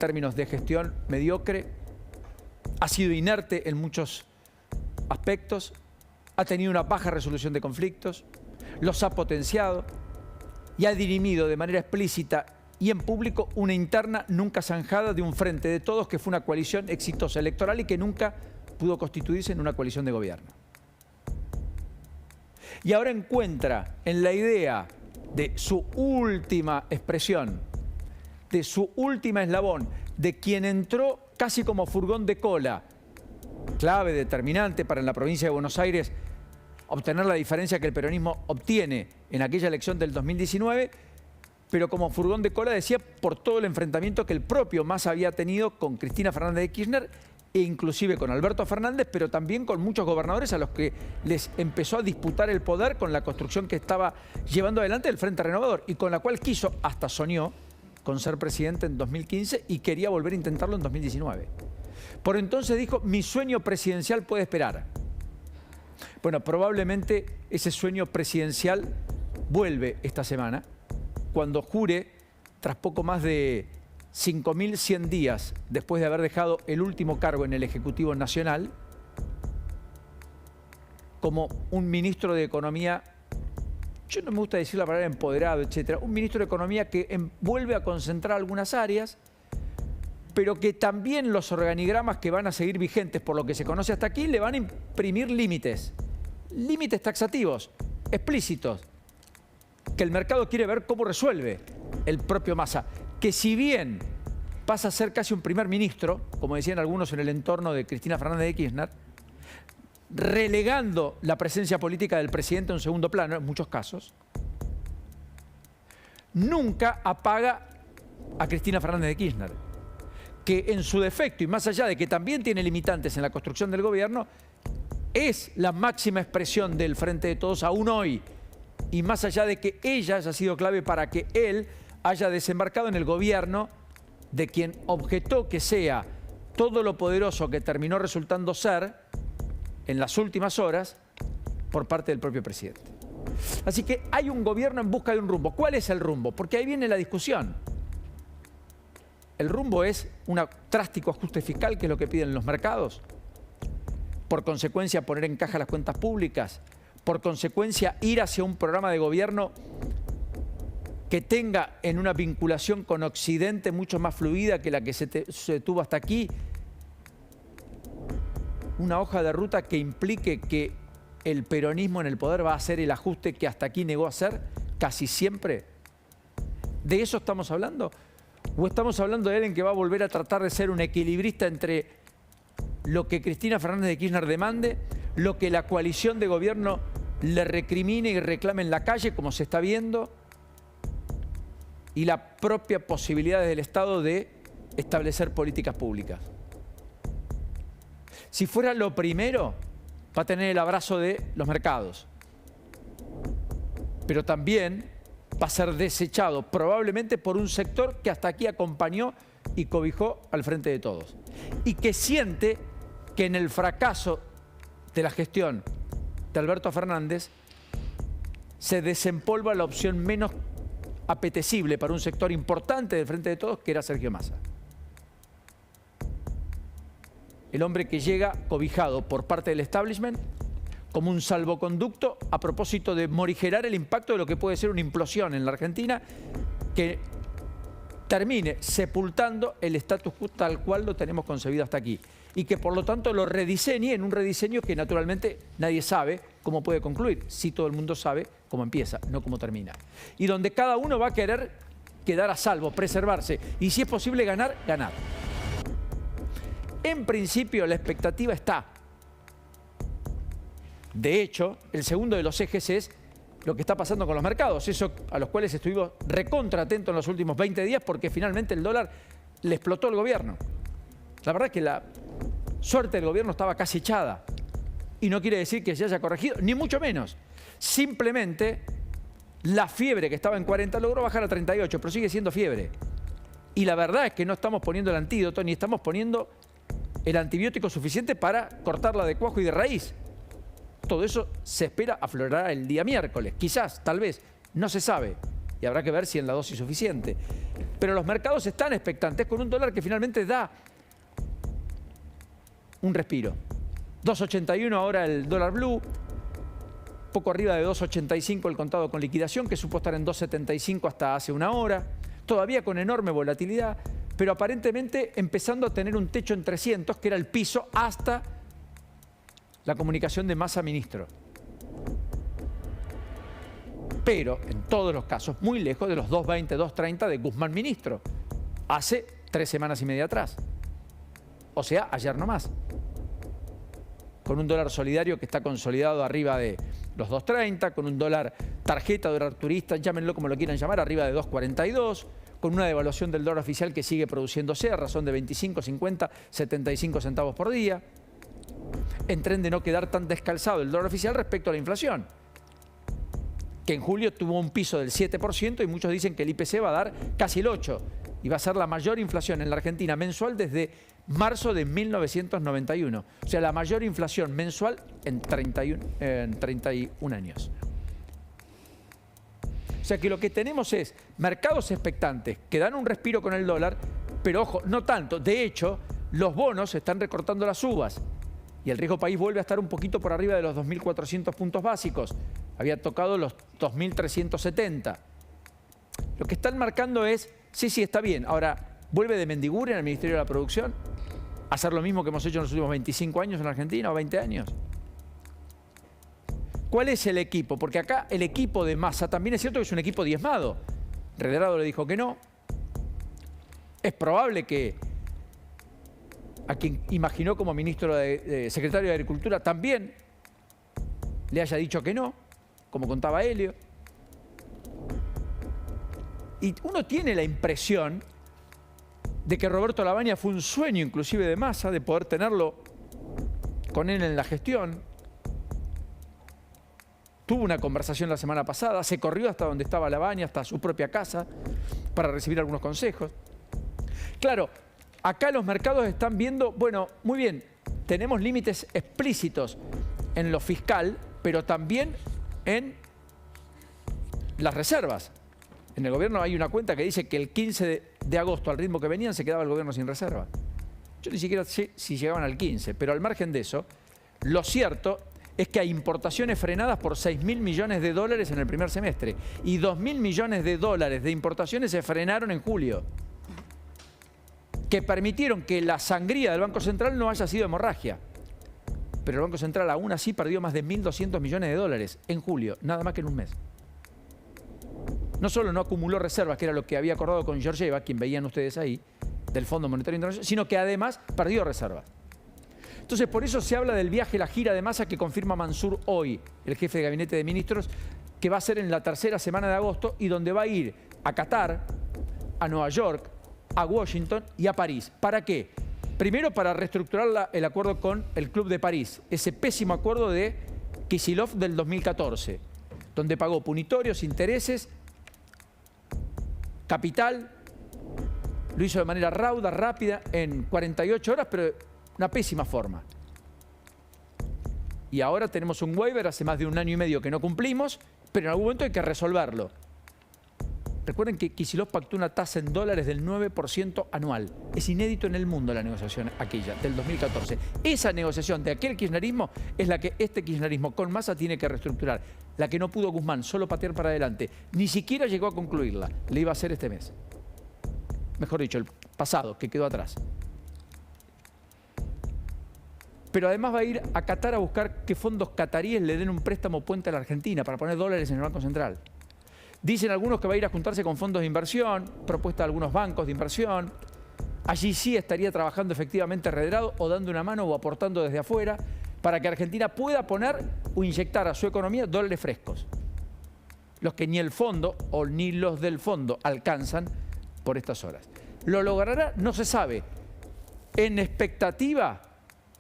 términos de gestión mediocre, ha sido inerte en muchos aspectos, ha tenido una baja resolución de conflictos, los ha potenciado y ha dirimido de manera explícita y en público una interna nunca zanjada de un frente de todos que fue una coalición exitosa electoral y que nunca pudo constituirse en una coalición de gobierno. Y ahora encuentra en la idea de su última expresión, de su última eslabón, de quien entró casi como furgón de cola, clave, determinante para en la provincia de Buenos Aires obtener la diferencia que el peronismo obtiene en aquella elección del 2019, pero como furgón de cola, decía, por todo el enfrentamiento que el propio Massa había tenido con Cristina Fernández de Kirchner e inclusive con Alberto Fernández, pero también con muchos gobernadores a los que les empezó a disputar el poder con la construcción que estaba llevando adelante el Frente Renovador y con la cual quiso, hasta soñó, con ser presidente en 2015 y quería volver a intentarlo en 2019. Por entonces dijo, mi sueño presidencial puede esperar. Bueno, probablemente ese sueño presidencial vuelve esta semana, cuando jure, tras poco más de 5.100 días después de haber dejado el último cargo en el Ejecutivo Nacional, como un ministro de Economía, yo no me gusta decir la palabra empoderado, etcétera, un ministro de Economía que vuelve a concentrar algunas áreas, pero que también los organigramas que van a seguir vigentes por lo que se conoce hasta aquí le van a imprimir límites taxativos, explícitos, que el mercado quiere ver cómo resuelve el propio Massa, que si bien pasa a ser casi un primer ministro, como decían algunos en el entorno de Cristina Fernández de Kirchner, relegando la presencia política del presidente a un segundo plano, en muchos casos, nunca apaga a Cristina Fernández de Kirchner, que en su defecto, y más allá de que también tiene limitantes en la construcción del gobierno, es la máxima expresión del Frente de Todos aún hoy, y más allá de que ella haya sido clave para que él haya desembarcado en el gobierno de quien objetó que sea todo lo poderoso que terminó resultando ser en las últimas horas por parte del propio presidente. Así que hay un gobierno en busca de un rumbo. ¿Cuál es el rumbo? Porque ahí viene la discusión. El rumbo es un drástico ajuste fiscal, que es lo que piden los mercados. Por consecuencia, poner en caja las cuentas públicas. Por consecuencia, ir hacia un programa de gobierno que tenga en una vinculación con Occidente mucho más fluida que la que se tuvo hasta aquí. Una hoja de ruta que implique que el peronismo en el poder va a hacer el ajuste que hasta aquí negó hacer casi siempre. ¿De eso estamos hablando? ¿O estamos hablando de alguien que va a volver a tratar de ser un equilibrista entre lo que Cristina Fernández de Kirchner demande, lo que la coalición de gobierno le recrimine y reclame en la calle, como se está viendo, y la propia posibilidad del Estado de establecer políticas públicas? Si fuera lo primero, va a tener el abrazo de los mercados, pero también va a ser desechado probablemente por un sector que hasta aquí acompañó y cobijó al Frente de Todos y que siente que en el fracaso de la gestión de Alberto Fernández se desempolva la opción menos apetecible para un sector importante del Frente de Todos, que era Sergio Massa. El hombre que llega cobijado por parte del establishment como un salvoconducto a propósito de morigerar el impacto de lo que puede ser una implosión en la Argentina que termine sepultando el status quo tal cual lo tenemos concebido hasta aquí y que por lo tanto lo rediseñe en un rediseño que naturalmente nadie sabe cómo puede concluir. Sí, todo el mundo sabe cómo empieza, no cómo termina. Y donde cada uno va a querer quedar a salvo, preservarse y si es posible ganar, ganar. En principio la expectativa está. De hecho, el segundo de los ejes es lo que está pasando con los mercados, eso a los cuales estuvimos recontra atentos en los últimos 20 días porque finalmente el dólar le explotó al gobierno. La verdad es que la suerte del gobierno estaba casi echada y no quiere decir que se haya corregido, ni mucho menos. Simplemente la fiebre que estaba en 40 logró bajar a 38, pero sigue siendo fiebre. Y la verdad es que no estamos poniendo el antídoto ni estamos poniendo el antibiótico suficiente para cortarla de cuajo y de raíz. Todo eso se espera aflorará el día miércoles, quizás, tal vez, no se sabe. y habrá que ver si en la dosis suficiente. Pero los mercados están expectantes con un dólar que finalmente da un respiro. 2.81 ahora el dólar blue, poco arriba de 2.85 el contado con liquidación, que supo estar en 2.75 hasta hace una hora, todavía con enorme volatilidad, pero aparentemente empezando a tener un techo en 300, que era el piso hasta la comunicación de Massa ministro. Pero en todos los casos muy lejos de los 2.20, 2.30 de Guzmán ministro, hace 3 semanas y media atrás. O sea, ayer nomás. Con un dólar solidario que está consolidado arriba de los 2.30, con un dólar tarjeta, dólar turista, llámenlo como lo quieran llamar, arriba de 2.42, con una devaluación del dólar oficial que sigue produciéndose a razón de 25, 50, 75 centavos por día, en tren de no quedar tan descalzado el dólar oficial respecto a la inflación, que en julio tuvo un piso del 7% y muchos dicen que el IPC va a dar casi el 8%, y va a ser la mayor inflación en la Argentina mensual desde marzo de 1991. O sea, la mayor inflación mensual en 31 años. O sea que lo que tenemos es mercados expectantes que dan un respiro con el dólar, pero ojo, no tanto. De hecho, los bonos están recortando las uvas y el riesgo país vuelve a estar un poquito por arriba de los 2.400 puntos básicos. Había tocado los 2.370. Lo que están marcando es, sí, está bien. Ahora, ¿vuelve de Mendigure en el Ministerio de la Producción? ¿Hacer lo mismo que hemos hecho en los últimos 25 años en Argentina o 20 años? ¿Cuál es el equipo? Porque acá el equipo de Massa también es cierto que es un equipo diezmado. Redrado le dijo que no. Es probable que a quien imaginó como ministro secretario de Agricultura también le haya dicho que no, como contaba Helio. Y uno tiene la impresión de que Roberto Lavagna fue un sueño inclusive de Massa, de poder tenerlo con él en la gestión. Tuvo una conversación la semana pasada, se corrió hasta donde estaba Lavagna, hasta su propia casa, para recibir algunos consejos. Claro, acá los mercados están viendo, bueno, muy bien, tenemos límites explícitos en lo fiscal, pero también en las reservas. En el gobierno hay una cuenta que dice que el 15 de agosto, al ritmo que venían, se quedaba el gobierno sin reserva. Yo ni siquiera sé si llegaban al 15, pero al margen de eso, lo cierto es que hay importaciones frenadas por 6.000 millones de dólares en el primer semestre y 2.000 millones de dólares de importaciones se frenaron en julio, que permitieron que la sangría del Banco Central no haya sido hemorragia. Pero el Banco Central aún así perdió más de 1.200 millones de dólares en julio, nada más que en un mes. No solo no acumuló reservas, que era lo que había acordado con Georgieva, quien veían ustedes ahí, del Fondo Monetario Internacional, sino que además perdió reservas. Entonces, por eso se habla del viaje, la gira de Massa que confirma Mansur hoy, el jefe de gabinete de ministros, que va a ser en la tercera semana de agosto y donde va a ir a Qatar, a Nueva York, a Washington y a París. ¿Para qué? Primero, para reestructurar el acuerdo con el Club de París, ese pésimo acuerdo de Kicillof del 2014, donde pagó punitorios, intereses, capital, lo hizo de manera rauda, rápida, en 48 horas, pero de una pésima forma. Y ahora tenemos un waiver, hace más de 1 año y medio que no cumplimos, pero en algún momento hay que resolverlo. Recuerden que Kicillof pactó una tasa en dólares del 9% anual. Es inédito en el mundo la negociación aquella, del 2014. Esa negociación de aquel kirchnerismo es la que este kirchnerismo con Massa tiene que reestructurar. La que no pudo Guzmán, solo patear para adelante. Ni siquiera llegó a concluirla. Le iba a hacer este mes. Mejor dicho, el pasado, que quedó atrás. Pero además va a ir a Qatar a buscar que fondos cataríes le den un préstamo puente a la Argentina para poner dólares en el Banco Central. Dicen algunos que va a ir a juntarse con fondos de inversión, propuesta de algunos bancos de inversión. Allí sí estaría trabajando efectivamente Redrado o dando una mano o aportando desde afuera para que Argentina pueda poner o inyectar a su economía dólares frescos. Los que ni el fondo o ni los del fondo alcanzan por estas horas. ¿Lo logrará? No se sabe. En expectativa,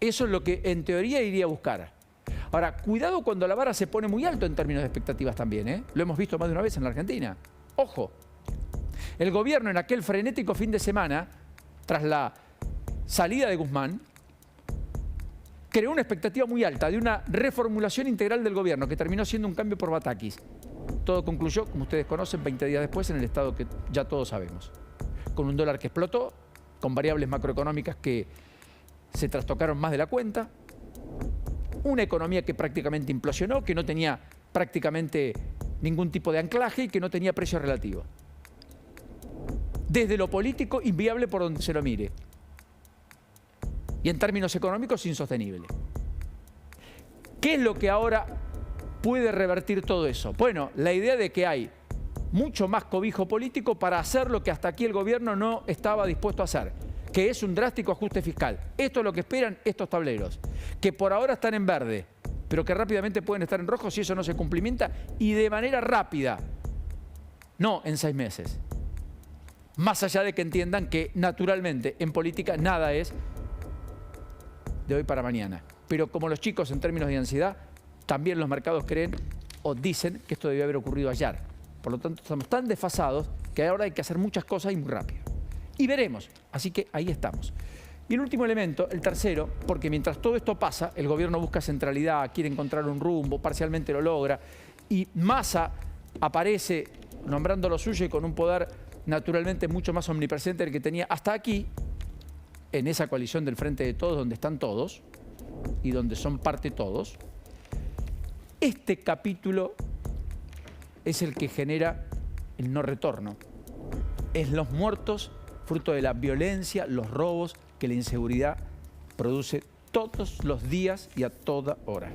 eso es lo que en teoría iría a buscar. Ahora, cuidado cuando la vara se pone muy alto en términos de expectativas también, ¿eh? Lo hemos visto más de una vez en la Argentina. Ojo, el gobierno en aquel frenético fin de semana, tras la salida de Guzmán, creó una expectativa muy alta de una reformulación integral del gobierno que terminó siendo un cambio por Batakis. Todo concluyó, como ustedes conocen, 20 días después en el estado que ya todos sabemos. Con un dólar que explotó, con variables macroeconómicas que se trastocaron más de la cuenta, una economía que prácticamente implosionó, que no tenía prácticamente ningún tipo de anclaje y que no tenía precio relativo. Desde lo político, inviable por donde se lo mire. Y en términos económicos, insostenible. ¿Qué es lo que ahora puede revertir todo eso? Bueno, la idea de que hay mucho más cobijo político para hacer lo que hasta aquí el gobierno no estaba dispuesto a hacer, que es un drástico ajuste fiscal. Esto es lo que esperan estos tableros, que por ahora están en verde, pero que rápidamente pueden estar en rojo si eso no se cumplimenta y de manera rápida, no en 6 meses. Más allá de que entiendan que naturalmente en política nada es de hoy para mañana. Pero como los chicos en términos de ansiedad, también los mercados creen o dicen que esto debió haber ocurrido ayer. Por lo tanto, estamos tan desfasados que ahora hay que hacer muchas cosas y muy rápido. Y veremos. Así que ahí estamos. Y el último elemento, el tercero, porque mientras todo esto pasa, el gobierno busca centralidad, quiere encontrar un rumbo, parcialmente lo logra, y Massa aparece nombrando lo suyo y con un poder naturalmente mucho más omnipresente del que tenía hasta aquí, en esa coalición del Frente de Todos, donde están todos y donde son parte todos. Este capítulo es el que genera el no retorno. Es los muertos, fruto de la violencia, los robos que la inseguridad produce todos los días y a toda hora.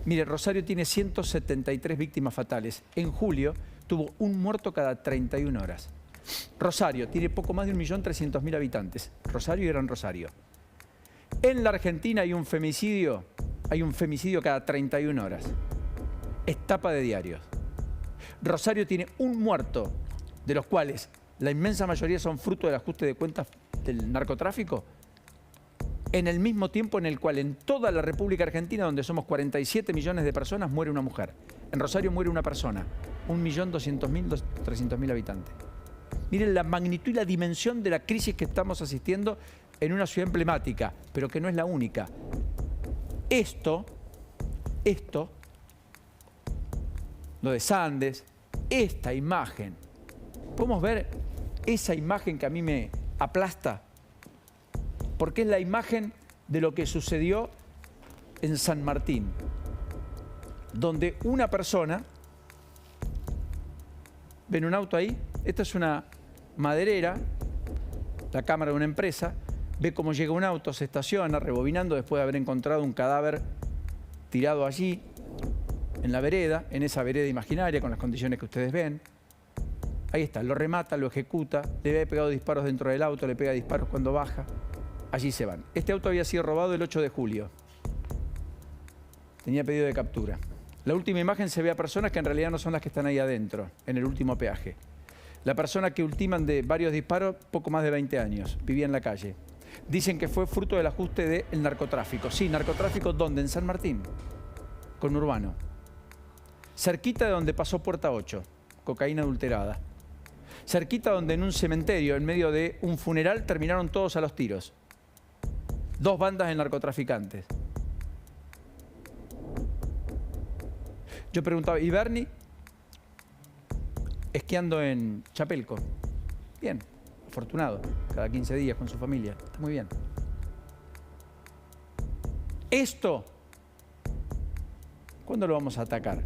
Mire, Rosario tiene 173 víctimas fatales. En julio tuvo un muerto cada 31 horas. Rosario tiene poco más de 1.300.000 habitantes. Rosario y Gran Rosario. En la Argentina hay un femicidio cada 31 horas. Es tapa de diarios. Rosario tiene un muerto, de los cuales la inmensa mayoría son fruto del ajuste de cuentas del narcotráfico, en el mismo tiempo en el cual en toda la República Argentina, donde somos 47 millones de personas, muere una mujer. En Rosario muere una persona, 1.200.000, 300.000 habitantes. Miren la magnitud y la dimensión de la crisis que estamos asistiendo en una ciudad emblemática, pero que no es la única. Esto, lo de Sandes, esta imagen, podemos ver esa imagen que a mí me aplasta, porque es la imagen de lo que sucedió en San Martín, donde una persona, ven un auto ahí, esta es una maderera, la cámara de una empresa, ve cómo llega un auto, se estaciona, rebobinando después de haber encontrado un cadáver tirado allí, en la vereda, en esa vereda imaginaria, con las condiciones que ustedes ven. Ahí está, lo remata, lo ejecuta, le había pegado disparos dentro del auto, le pega disparos cuando baja. Allí se van. Este auto había sido robado el 8 de julio. Tenía pedido de captura. La última imagen se ve a personas que en realidad no son las que están ahí adentro, en el último peaje. La persona que ultiman de varios disparos, poco más de 20 años, vivía en la calle. Dicen que fue fruto del ajuste del narcotráfico. Sí, narcotráfico, ¿dónde? En San Martín, con Urbano. Cerquita de donde pasó Puerta 8, cocaína adulterada. Cerquita donde en un cementerio, en medio de un funeral, terminaron todos a los tiros. 2 bandas de narcotraficantes. Yo preguntaba, ¿y Bernie? Esquiando en Chapelco. Bien, afortunado, cada 15 días con su familia. Está muy bien. Esto, ¿cuándo lo vamos a atacar?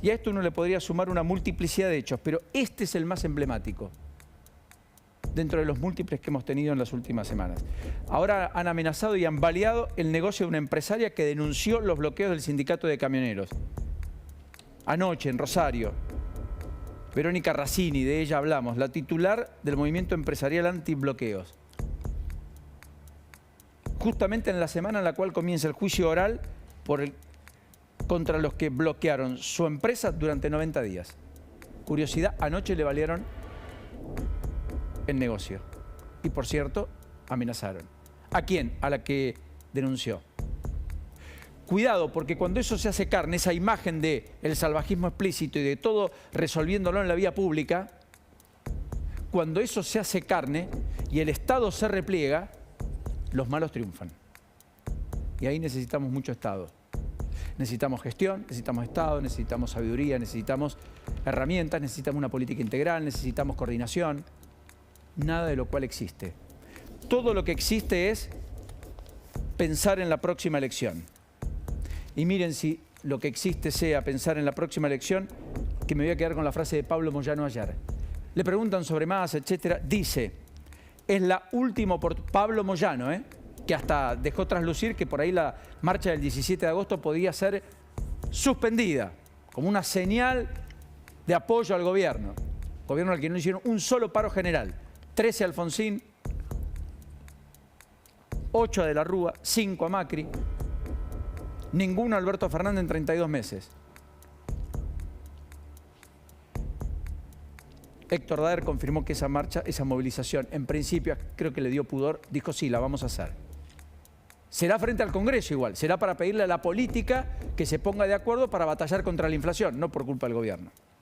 Y a esto uno le podría sumar una multiplicidad de hechos, pero este es el más emblemático dentro de los múltiples que hemos tenido en las últimas semanas. Ahora han amenazado y han baleado el negocio de una empresaria que denunció los bloqueos del sindicato de camioneros. Anoche en Rosario, Verónica Razzini, de ella hablamos, la titular del movimiento empresarial antibloqueos. Justamente en la semana en la cual comienza el juicio oral contra los que bloquearon su empresa durante 90 días. Curiosidad, anoche le valieron el negocio. Y por cierto, amenazaron. ¿A quién? A la que denunció. Cuidado, porque cuando eso se hace carne, esa imagen del salvajismo explícito y de todo resolviéndolo en la vía pública, cuando eso se hace carne y el Estado se repliega, los malos triunfan. Y ahí necesitamos mucho Estado. Necesitamos gestión, necesitamos Estado, necesitamos sabiduría, necesitamos herramientas, necesitamos una política integral, necesitamos coordinación. Nada de lo cual existe. Todo lo que existe es pensar en la próxima elección. Y miren, si lo que existe sea pensar en la próxima elección, que me voy a quedar con la frase de Pablo Moyano ayer. Le preguntan sobre Massa, etcétera. Dice, es la última oportunidad. Pablo Moyano, que hasta dejó traslucir que por ahí la marcha del 17 de agosto podía ser suspendida, como una señal de apoyo al gobierno. Gobierno al que no hicieron un solo paro general. 13 a Alfonsín, 8 a De la Rúa, 5 a Macri, ninguno a Alberto Fernández en 32 meses. Héctor Daer confirmó que esa marcha, esa movilización, en principio creo que le dio pudor, dijo sí, la vamos a hacer. Será frente al Congreso igual, será para pedirle a la política que se ponga de acuerdo para batallar contra la inflación, no por culpa del gobierno.